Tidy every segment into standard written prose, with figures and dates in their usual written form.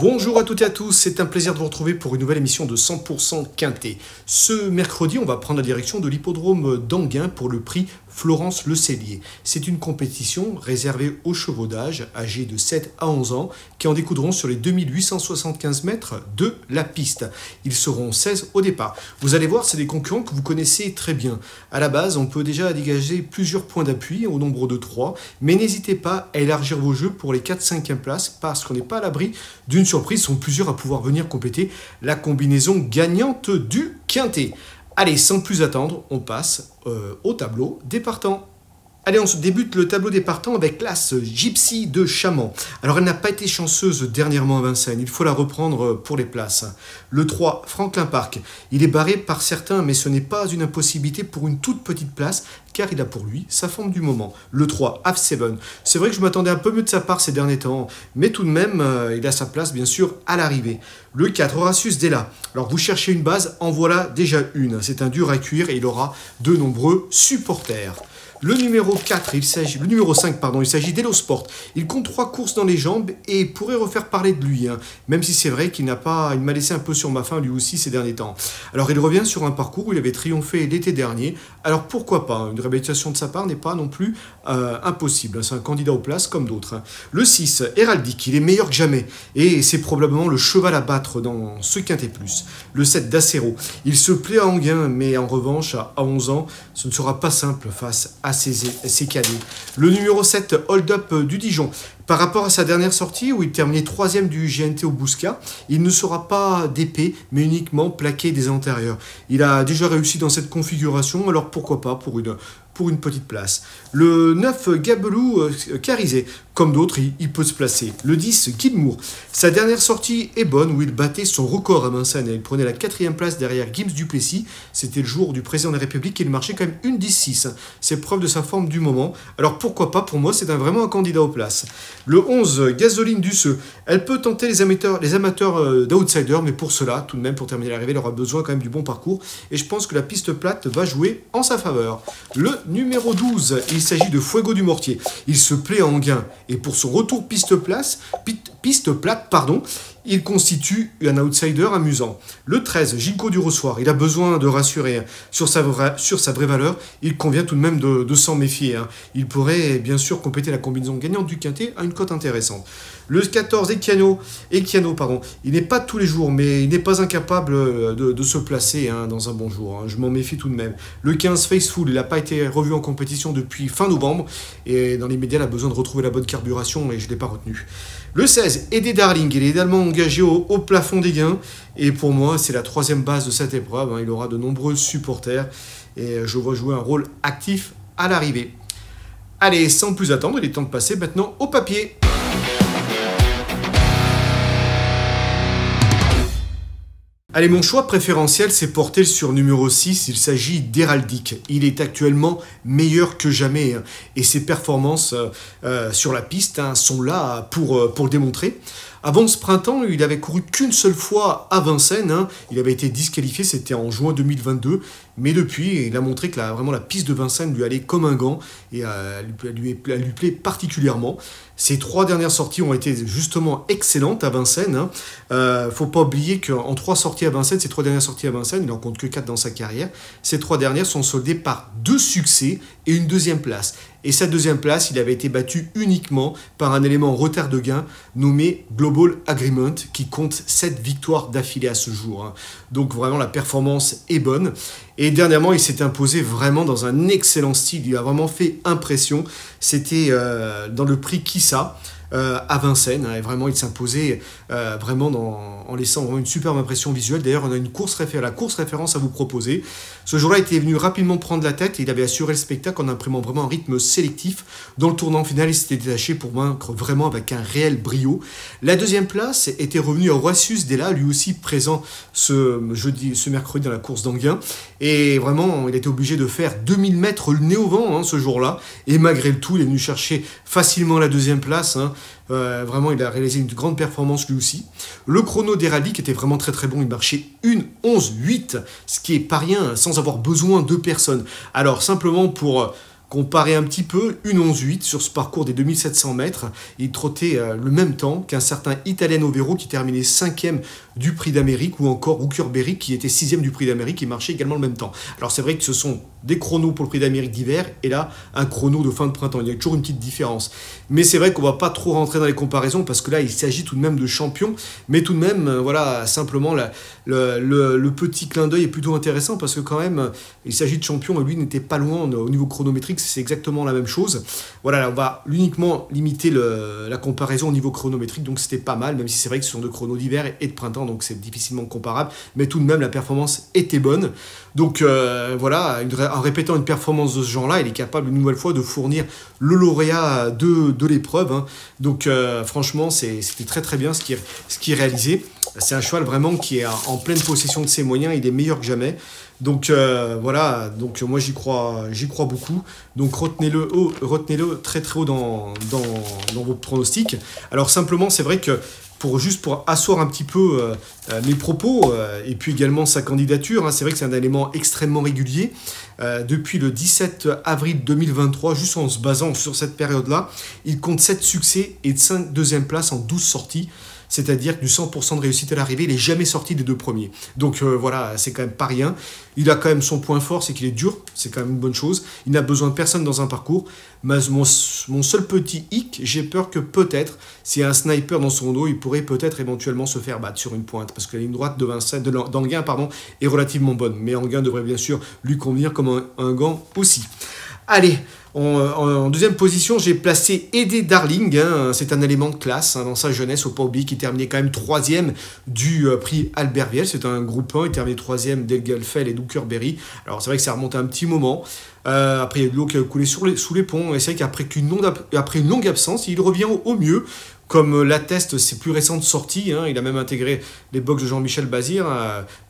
Bonjour à toutes et à tous, c'est un plaisir de vous retrouver pour une nouvelle émission de 100% Quintet. Ce mercredi, on va prendre la direction de l'hippodrome d'Anguin pour le prix Florence Le Cellier. C'est une compétition réservée aux chevaux d'âge âgés de 7 à 11 ans qui en découdront sur les 2875 mètres de la piste. Ils seront 16 au départ. Vous allez voir, c'est des concurrents que vous connaissez très bien. À la base, on peut déjà dégager plusieurs points d'appui au nombre de 3, mais n'hésitez pas à élargir vos jeux pour les 4-5e places parce qu'on n'est pas à l'abri d'une surprise. Ils sont plusieurs à pouvoir venir compléter la combinaison gagnante du Quintet. Allez, sans plus attendre, on passe au tableau des partants. Allez, on se débute le tableau des partants avec l'As Gypsy de Chaman. Alors, elle n'a pas été chanceuse dernièrement à Vincennes. Il faut la reprendre pour les places. Le 3, Franklin Park. Il est barré par certains, mais ce n'est pas une impossibilité pour une toute petite place, car il a pour lui sa forme du moment. Le 3, Half Seven. C'est vrai que je m'attendais un peu mieux de sa part ces derniers temps, mais tout de même, il a sa place, bien sûr, à l'arrivée. Le 4, Horatius Della. Alors, vous cherchez une base, en voilà déjà une. C'est un dur à cuire et il aura de nombreux supporters. Le numéro 5, il s'agit d'Elosport. Il compte 3 courses dans les jambes et pourrait refaire parler de lui, même si c'est vrai qu'il m'a laissé un peu sur ma faim lui aussi ces derniers temps. Alors il revient sur un parcours où il avait triomphé l'été dernier, alors pourquoi pas, une réhabilitation de sa part n'est pas non plus impossible, c'est un candidat aux places comme d'autres. Le 6, Héraldique, il est meilleur que jamais et c'est probablement le cheval à battre dans ce Quintet Plus. Le 7, Dacero, il se plaît à Anguin, mais en revanche à 11 ans, ce ne sera pas simple face à ses cadets. Le numéro 7, Hold Up du Dijon. Par rapport à sa dernière sortie, où il terminait 3e du GNT au Bouscat, il ne sera pas d'épée, mais uniquement plaqué des antérieurs. Il a déjà réussi dans cette configuration, alors pourquoi pas pour une petite place. Le 9, Gabelou Carizé. Comme d'autres, il peut se placer. Le 10, Gilmour. Sa dernière sortie est bonne, où il battait son record à Vincennes. Il prenait la 4e place derrière Gims Duplessis. C'était le jour du président de la République et il marchait quand même une 10-6. C'est preuve de sa forme du moment. Alors pourquoi pas, pour moi, c'est vraiment un candidat aux places. Le 11, Gasoline Duceux. Elle peut tenter les amateurs d'outsiders, mais pour cela, tout de même, pour terminer l'arrivée, il aura besoin quand même du bon parcours. Et je pense que la piste plate va jouer en sa faveur. Le numéro 12, il s'agit de Fuego du Mortier. Il se plaît à Anguin. Et pour son retour piste plate, il constitue un outsider amusant. Le 13, Ginkgo du Rossoir. Il a besoin de rassurer sur sa vraie valeur. Il convient tout de même de s'en méfier. Il pourrait bien sûr compléter la combinaison gagnante du Quintet à une cote intéressante. Le 14, Equiano, il n'est pas tous les jours, mais il n'est pas incapable de se placer dans un bon jour. Je m'en méfie tout de même. Le 15, Faceful, il n'a pas été revu en compétition depuis fin novembre. Et dans les médias, il a besoin de retrouver la bonne carburation et je ne l'ai pas retenu. Le 16, Eddie Darling, il est également engagé au plafond des gains. Et pour moi, c'est la 3e base de cette épreuve. Il aura de nombreux supporters et je vois jouer un rôle actif à l'arrivée. Allez, sans plus attendre, il est temps de passer maintenant au papier. Allez, mon choix préférentiel, c'est porté sur numéro 6, il s'agit d'Héraldique. Il est actuellement meilleur que jamais et ses performances sur la piste sont là pour le démontrer. Avant ce printemps, il avait couru qu'une seule fois à Vincennes. Il avait été disqualifié, c'était en juin 2022. Mais depuis, il a montré que vraiment la piste de Vincennes lui allait comme un gant et elle lui plaît particulièrement. Ses 3 dernières sorties ont été justement excellentes à Vincennes. Faut pas oublier qu'en 3 sorties à Vincennes, ces 3 dernières sorties à Vincennes, il n'en compte que 4 dans sa carrière. Ces 3 dernières sont soldées par 2 succès et une 2e place. Et sa 2e place, il avait été battu uniquement par un élément en retard de gain nommé Global Agreement qui compte 7 victoires d'affilée à ce jour. Donc vraiment la performance est bonne. Et dernièrement, il s'est imposé vraiment dans un excellent style. Il a vraiment fait impression. C'était dans le prix Kissa à Vincennes. Et vraiment, il s'imposait vraiment en laissant vraiment une superbe impression visuelle. D'ailleurs, on a la course référence à vous proposer. Ce jour-là, il était venu rapidement prendre la tête et il avait assuré le spectacle en imprimant vraiment un rythme sélectif. Dans le tournant final, il s'était détaché pour vaincre vraiment avec un réel brio. La 2e place était revenue à Horatius Della, lui aussi présent ce mercredi dans la course d'Anguin. Et vraiment, il était obligé de faire 2000 mètres le nez au vent ce jour-là. Et malgré le tout, il est venu chercher facilement la 2e place. Vraiment, il a réalisé une grande performance lui aussi. Le chrono d'Héraldique était vraiment très très bon. Il marchait 1:11:8, ce qui est pas rien, sans avoir besoin de personne. Alors, simplement pour Comparer un petit peu, une 11-8 sur ce parcours des 2700 mètres. Il trottait le même temps qu'un certain Italiano Vero qui terminait 5e du Prix d'Amérique, ou encore Berry qui était 6e du Prix d'Amérique, qui marchait également le même temps. Alors c'est vrai que ce sont des chronos pour le Prix d'Amérique d'hiver, et là, un chrono de fin de printemps. Il y a toujours une petite différence. Mais c'est vrai qu'on ne va pas trop rentrer dans les comparaisons, parce que là, il s'agit tout de même de champions. Mais tout de même, voilà, simplement, le petit clin d'œil est plutôt intéressant, parce que quand même, il s'agit de champions, et lui n'était pas loin au niveau chronométrique, c'est exactement la même chose. Voilà, là, on va uniquement limiter la comparaison au niveau chronométrique, donc c'était pas mal, même si c'est vrai que ce sont de chronos d'hiver et de printemps, donc c'est difficilement comparable, mais tout de même, la performance était bonne. Donc voilà, en répétant une performance de ce genre-là, il est capable une nouvelle fois de fournir le lauréat de l'épreuve. Hein. Donc franchement, c'était très très bien ce qui est réalisé. C'est un cheval vraiment qui est en pleine possession de ses moyens, il est meilleur que jamais. Donc voilà, donc moi j'y crois beaucoup. Donc retenez-le très très haut dans vos pronostics. Alors simplement, c'est vrai que pour asseoir un petit peu mes propos et puis également sa candidature, hein, c'est vrai que c'est un élément extrêmement régulier. Depuis le 17 avril 2023, juste en se basant sur cette période-là, il compte 7 succès et 5 deuxièmes places en 12 sorties. C'est-à-dire que du 100% de réussite à l'arrivée, il n'est jamais sorti des 2 premiers. Donc voilà, c'est quand même pas rien. Il a quand même son point fort, c'est qu'il est dur, c'est quand même une bonne chose. Il n'a besoin de personne dans un parcours. Mais mon seul petit hic, j'ai peur que peut-être, s'il y a un sniper dans son dos, il pourrait peut-être éventuellement se faire battre sur une pointe. Parce que la ligne droite d'Anguin est relativement bonne. Mais Anguin devrait bien sûr lui convenir comme un gant aussi. Allez, en deuxième position, j'ai placé Eddie Darling. Hein, c'est un élément de classe dans sa jeunesse au Paubi qui terminait quand même 3e du prix Albert Viel. C'est un groupe 1, il terminait 3e d'Elgelfeld et Berry. Alors c'est vrai que ça remonte à un petit moment. Après, il y a de l'eau qui a coulé sous les ponts. Et c'est vrai qu'après une longue absence, il revient au mieux. Comme l'atteste ses plus récentes sorties, hein, il a même intégré les box de Jean-Michel Bazir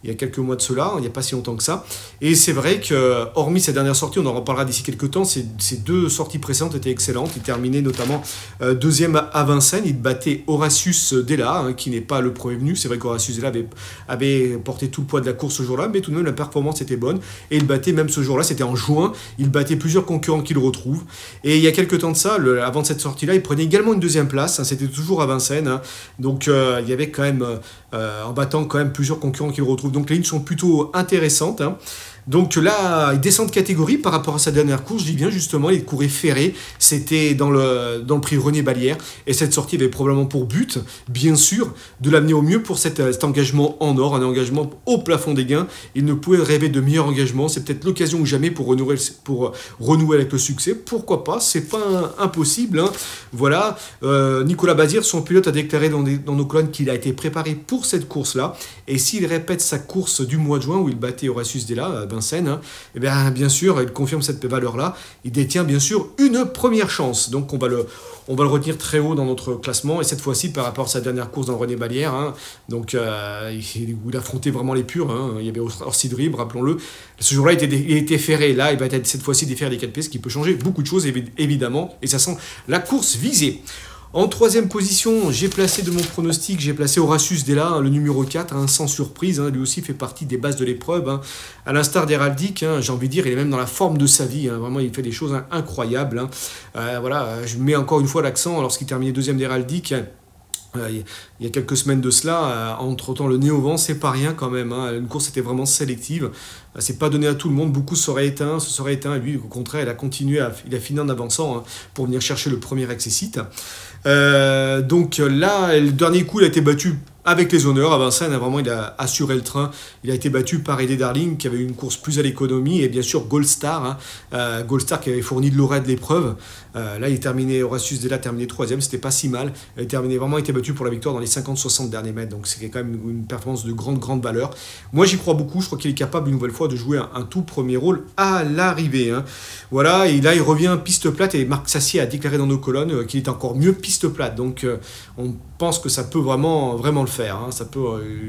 il y a quelques mois de cela, il n'y a pas si longtemps que ça. Et c'est vrai que, hormis sa dernière sortie, on en reparlera d'ici quelques temps, ces 2 sorties précédentes étaient excellentes. Il terminait notamment 2e à Vincennes, il battait Horatius Della, hein, qui n'est pas le premier venu. C'est vrai qu'Horatius Della avait porté tout le poids de la course ce jour-là, mais tout de même la performance était bonne. Et il battait même ce jour-là, c'était en juin, il battait plusieurs concurrents qu'il retrouve. Et il y a quelques temps de ça, avant de cette sortie-là, il prenait également une 2e place, hein, c'était toujours à Vincennes, hein. Donc il y avait quand même, en battant quand même plusieurs concurrents qu'il retrouve. Donc les lignes sont plutôt intéressantes, hein. Donc là, il descend de catégorie par rapport à sa dernière course, je dis bien justement, il courait ferré, c'était dans le prix René Balière, et cette sortie avait probablement pour but, bien sûr, de l'amener au mieux pour cet engagement en or, un engagement au plafond des gains. Il ne pouvait rêver de meilleur engagement, c'est peut-être l'occasion ou jamais pour renouer avec le succès, pourquoi pas, c'est pas impossible, hein. Voilà, Nicolas Bazir, son pilote, a déclaré dans nos colonnes qu'il a été préparé pour cette course-là, et s'il répète sa course du mois de juin où il battait Horatius Della, Vincennes, hein, et bien sûr, il confirme cette valeur-là. Il détient bien sûr une première chance. Donc on va le retenir très haut dans notre classement. Et cette fois-ci, par rapport à sa dernière course dans le René Balière, hein, donc il affrontait vraiment les purs. Hein, il y avait Orsidrib, rappelons-le. Ce jour-là, il était ferré. Là, il va être cette fois-ci défaire les 4 pièces, qui peut changer beaucoup de choses, évidemment. Et ça sent la course visée. En 3e position, j'ai placé de mon pronostic, j'ai placé Horatius Della, hein, le numéro 4, hein, sans surprise, hein, lui aussi fait partie des bases de l'épreuve, hein, à l'instar d'Heraldic, hein, j'ai envie de dire, il est même dans la forme de sa vie, hein, vraiment il fait des choses incroyables, hein. Voilà, je mets encore une fois l'accent, lorsqu'il terminait 2e d'Heraldic, il y a quelques semaines de cela, entre-temps le nez au vent, c'est pas rien quand même, hein. Une course était vraiment sélective, c'est pas donné à tout le monde, beaucoup se seraient éteints, et lui au contraire il a continué, il a fini en avançant, hein, pour venir chercher le premier accessite. Donc là, le dernier coup, il a été battu avec les honneurs à Vincennes. Vraiment, il a assuré le train. Il a été battu par Eddie Darling, qui avait une course plus à l'économie, et bien sûr Goldstar, hein, Goldstar qui avait fourni de l'orée de l'épreuve. Là, Horatius Della terminé 3e, c'était pas si mal. Il a vraiment été battu pour la victoire dans les 50-60 derniers mètres, donc c'est quand même une performance de grande valeur. Moi, j'y crois beaucoup. Je crois qu'il est capable une nouvelle fois de jouer un tout premier rôle à l'arrivée, hein. Voilà, et là, il revient piste plate, et Marc Sassier a déclaré dans nos colonnes qu'il est encore mieux piste plate. Donc, on pense que ça peut vraiment le faire, hein. Ça peut,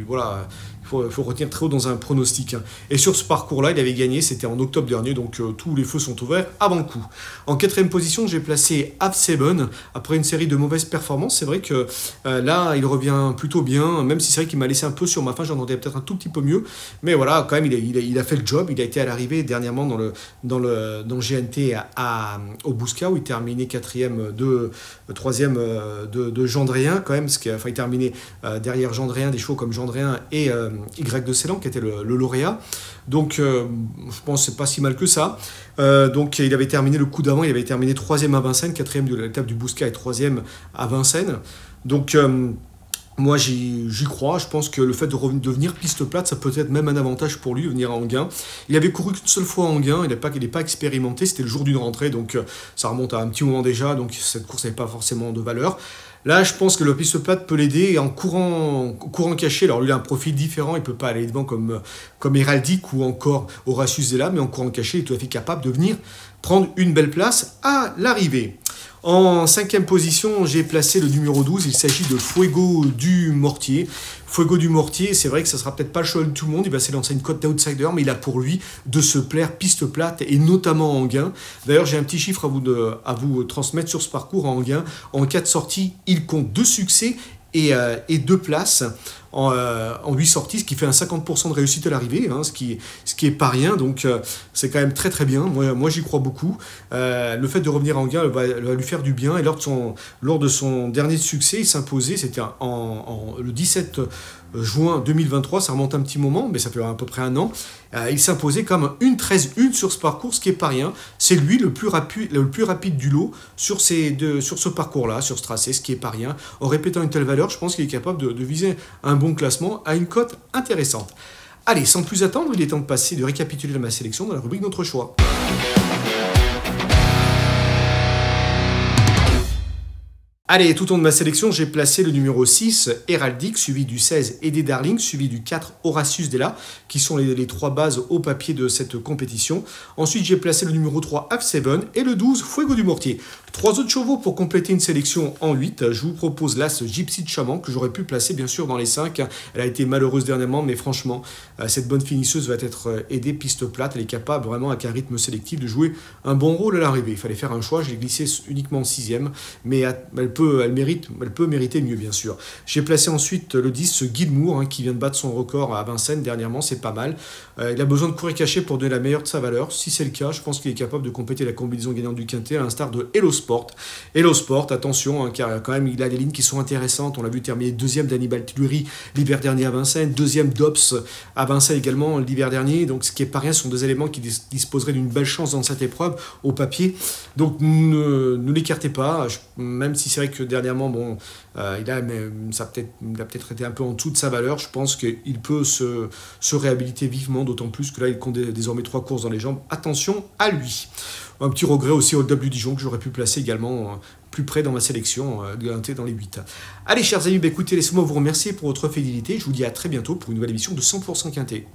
voilà, faut retenir très haut dans un pronostic. Et sur ce parcours-là, il avait gagné, c'était en octobre dernier, donc tous les feux sont ouverts avant le coup. En 4e position, j'ai placé Have7, après une série de mauvaises performances. C'est vrai que là, il revient plutôt bien, même si c'est vrai qu'il m'a laissé un peu sur ma fin, j'en entendais peut-être un tout petit peu mieux. Mais voilà, quand même, il a fait le job. Il a été à l'arrivée dernièrement dans le GNT au Bousca, où il terminait 4e de 3e de Gendréen, quand même, il terminait derrière Gendréen, des chevaux comme Gendréen et Y de Ceylan, qui était le lauréat. Donc, je pense que c'est pas si mal que ça. Donc, il avait terminé le coup d'avant, il avait terminé 3e à Vincennes, 4e de l'étape du Bousca et 3e à Vincennes. Donc, moi, j'y crois. Je pense que le fait de venir piste plate, ça peut être même un avantage pour lui de venir à Enghien. Il avait couru qu'une seule fois à Enghien, il n'est pas expérimenté, c'était le jour d'une rentrée, donc ça remonte à un petit moment déjà, donc cette course n'avait pas forcément de valeur. Là, je pense que le piste plate peut l'aider en courant caché. Alors lui, il a un profil différent, il ne peut pas aller devant comme Héraldique ou encore Horatius Zella, mais en courant caché, il est tout à fait capable de venir prendre une belle place à l'arrivée. En 5e position, j'ai placé le numéro 12, il s'agit de Fuego du Mortier. Fuego du Mortier, c'est vrai que ça sera peut-être pas le choix de tout le monde, il va s'élancer une cote d'outsider, mais il a pour lui de se plaire piste plate et notamment en Enghien. D'ailleurs, j'ai un petit chiffre à vous transmettre sur ce parcours en Enghien. En 4 sorties, il compte 2 succès et 2 places en 8 sorties, ce qui fait un 50% de réussite à l'arrivée, hein, ce qui est pas rien, donc c'est quand même très très bien. Moi j'y crois beaucoup. Le fait de revenir à Enghien va lui faire du bien, et lors de son dernier succès, il s'imposait, c'était le 17 juin 2023, ça remonte un petit moment, mais ça fait à peu près un an. Il s'imposait comme une 13-1 sur ce parcours, ce qui est pas rien. C'est lui le plus rapide du lot sur ce parcours-là, sur ce tracé, ce qui est pas rien. En répétant une telle valeur, je pense qu'il est capable de viser un bon classement à une cote intéressante. Allez, sans plus attendre, il est temps de récapituler ma sélection dans la rubrique Notre choix. Allez, tout au long de ma sélection, j'ai placé le numéro 6, Héraldique, suivi du 16, Eddie Darling, suivi du 4, Horatius Zella, qui sont les 3 bases au papier de cette compétition. Ensuite, j'ai placé le numéro 3, Have7, et le 12, Fuego du Mortier. 3 autres chevaux pour compléter une sélection en 8. Je vous propose l'As Gypsy de Chaman, que j'aurais pu placer bien sûr dans les 5. Elle a été malheureuse dernièrement, mais franchement, cette bonne finisseuse va être aidée piste plate. Elle est capable vraiment, avec un rythme sélectif, de jouer un bon rôle à l'arrivée. Il fallait faire un choix, je l'ai glissé uniquement en 6e, mais elle peut mériter mieux, bien sûr. J'ai placé ensuite le 10, Gilmour, qui vient de battre son record à Vincennes dernièrement, c'est pas mal. Il a besoin de courir caché pour donner la meilleure de sa valeur. Si c'est le cas, je pense qu'il est capable de compléter la combinaison gagnante du Quintet, à l'instar de Hello Sport. Hello Sport, attention, car quand même, il a des lignes qui sont intéressantes. On l'a vu terminer 2e d'Hannibal Tilluri l'hiver dernier à Vincennes, 2e d'Ops à Vincennes également l'hiver dernier. Donc, ce qui est pas rien, ce sont des éléments qui disposeraient d'une belle chance dans cette épreuve au papier. Donc, ne l'écartez pas, même si c'est vrai que dernièrement, il a peut-être été un peu en dessous de sa valeur. Je pense qu'il peut se réhabiliter vivement, d'autant plus que là, il compte désormais 3 courses dans les jambes. Attention à lui. Un petit regret aussi au W Dijon que j'aurais pu placer également plus près dans ma sélection, dans les 8. Allez, chers amis, écoutez, laissez-moi vous remercier pour votre fidélité. Je vous dis à très bientôt pour une nouvelle émission de 100% Quintet.